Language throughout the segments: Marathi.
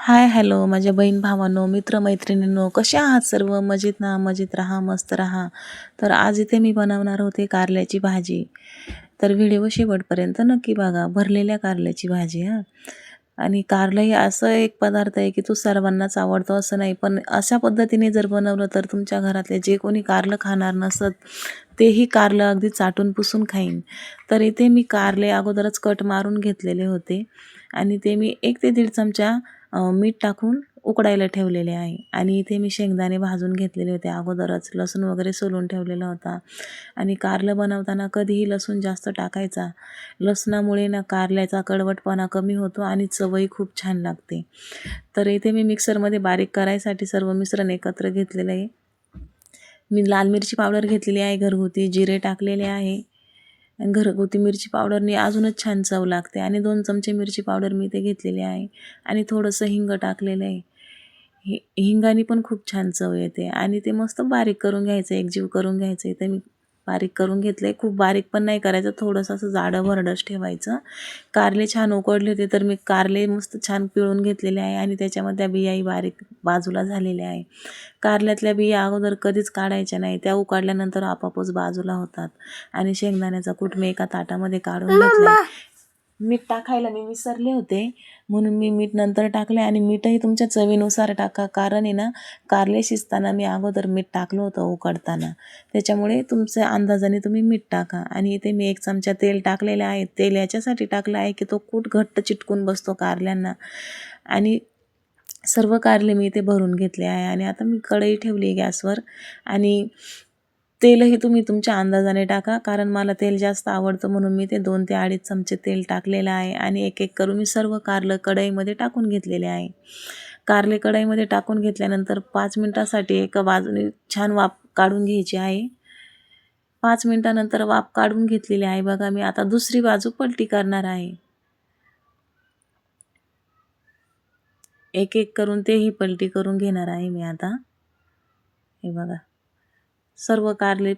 हाय हॅलो माझ्या बहीण भावांनो, मित्र-मैत्रिणींनो, कसे आहात सर्व? मजेत ना? मजेत राहा, मस्त राहा. तर आज इथे मी बनवणार होते कारल्याची भाजी. तर व्हिडिओ शेवटपर्यंत नक्की बघा. भरलेल्या कारल्याची भाजी हां. आणि कारलं हे असं एक पदार्थ आहे की तो सर्वांनाच आवडतो असं नाही, पण अशा पद्धतीने जर बनवलं तर तुमच्या घरातले जे कोणी कारलं खाणार नसत तेही कारलं अगदी चाटून पुसून खाईन. तर इथे मी कारले अगोदरच कट मारून घेतलेले होते आणि ते मी 1 ते 1.5 चमचा मीठ टाकून उकडायला ठेवलेले आहे. आणि इथे मी शेंगदाणे भाजून घेतलेले होते अगोदरच, लसूण वगैरे सोलून ठेवलेला होता. आणि कारलं बनवताना कधीही लसूण जास्त टाकायचा. लसणामुळे ना कारल्याचा कडवटपणा कमी होतो आणि चवही खूप छान लागते. तर इथे मी मिक्सरमध्ये बारीक करायसाठी सर्व मिश्रण एकत्र घेतलेलं आहे. मी लाल मिरची पावडर घेतलेली आहे घरगुती, जिरे टाकलेले आहे. घरगुती मिरची पावडरने अजूनच छान चव लागते. आणि 2 चमचे मिरची पावडर मी इथे घेतलेली आहे आणि थोडंसं हिंग टाकलेलं आहे. हिंगाने पण खूप छान चव येते. आणि ते मस्त बारीक करून घ्यायचं, एकजीव करून घ्यायचं. इथे मी बारीक करून घेतलं आहे. खूप बारीक पण नाही करायचं, थोडंसं असं जाडं भरडच ठेवायचं. कारले छान उकडले होते तर मी कारले मस्त छान पिळून घेतलेले आहे आणि त्याच्यामध्ये बियाही बारीक बाजूला झालेल्या आहे. कारल्यातल्या बिया अगोदर कधीच काढायच्या नाही, त्या उकडल्यानंतर आपोआपच बाजूला होतात. आणि शेंगदाण्याचा कूट मी एका ताटामध्ये काढून घेतला. मीठ टाकायला मी विसरले होते, म्हणून मी मीठ नंतर टाकले. आणि मीठही तुमच्या चवीनुसार टाका, कारण आहे ना कारले शिजताना मी अगोदर मीठ टाकलं होतं उकडताना, त्याच्यामुळे तुमच्या अंदाजाने तुम्ही मीठ टाका. आणि इथे मी 1 चमचा तेल टाकलेलं आहे. तेल याच्यासाठी टाकलं आहे की तो कूट घट्ट चिटकून बसतो कारल्यांना. आणि सर्व कारले मी इथे भरून घेतले आहे. आणि आता मी कढई ठेवली गॅसवर. आणि तेलही तुम्ही तुमच्या अंदाजाने टाका, कारण मला तेल जास्त आवडतं म्हणून मी ते 2 ते 2.5 चमचे तेल टाकलेलं आहे. आणि एक एक करून मी सर्व कारलं कढईमध्ये टाकून घेतलेले आहे. कारले कढईमध्ये टाकून घेतल्यानंतर 5 मिनिटासाठी एका बाजूने छान वाफ काढून घ्यायची आहे. 5 मिनिटानंतर वाफ काढून घेतलेली आहे बघा. मी आता दुसरी बाजू पलटी करणार आहे. एक एक करून तेही पलटी करून घेणार आहे मी आता. हे बघा, सर्व कारले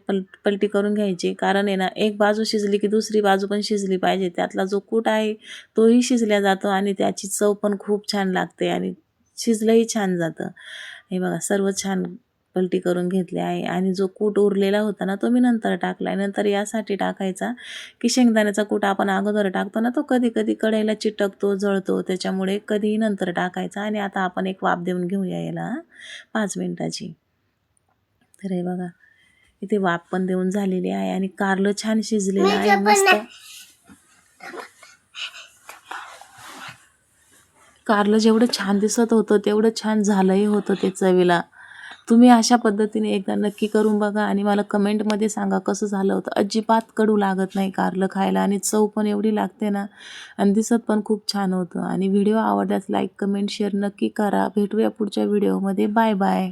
पलटी करून घ्यायची, कारण आहे ना एक बाजू शिजली की दुसरी बाजू पण शिजली पाहिजे. त्यातला जो कूट आहे तोही शिजल्या जातो आणि त्याची चव पण खूप छान लागते आणि शिजलंही छान जातं. हे बघा, सर्व छान पलटी करून घेतले आहे. आणि जो कूट उरलेला होता ना तो मी नंतर टाकला आहे. नंतर यासाठी टाकायचा की शेंगदाण्याचा कूट आपण अगोदर टाकतो ना तो कधी कधी कढईला चिटकतो, जळतो, त्याच्यामुळे कधीही नंतर टाकायचा. आणि आता आपण एक वाफ देऊन घेऊया याला 5 मिनिटाची. तर हे बघा, इथे वाफ पण देऊन झालेली आहे आणि कारलं छान शिजलेलं आहे मस्त. कारलं जेवढं छान दिसत होतं तेवढं छान झालंही होतं ते चवीला. तुम्ही अशा पद्धतीने एकदा नक्की करून बघा आणि मला कमेंटमध्ये सांगा कसं झालं होतं. अजिबात कडू लागत नाही कारलं खायला आणि चव पण एवढी लागते ना, आणि दिसत पण खूप छान होतं. आणि व्हिडिओ आवडल्यास लाईक, कमेंट, शेअर नक्की करा. भेटूया पुढच्या व्हिडिओमध्ये. Bye bye.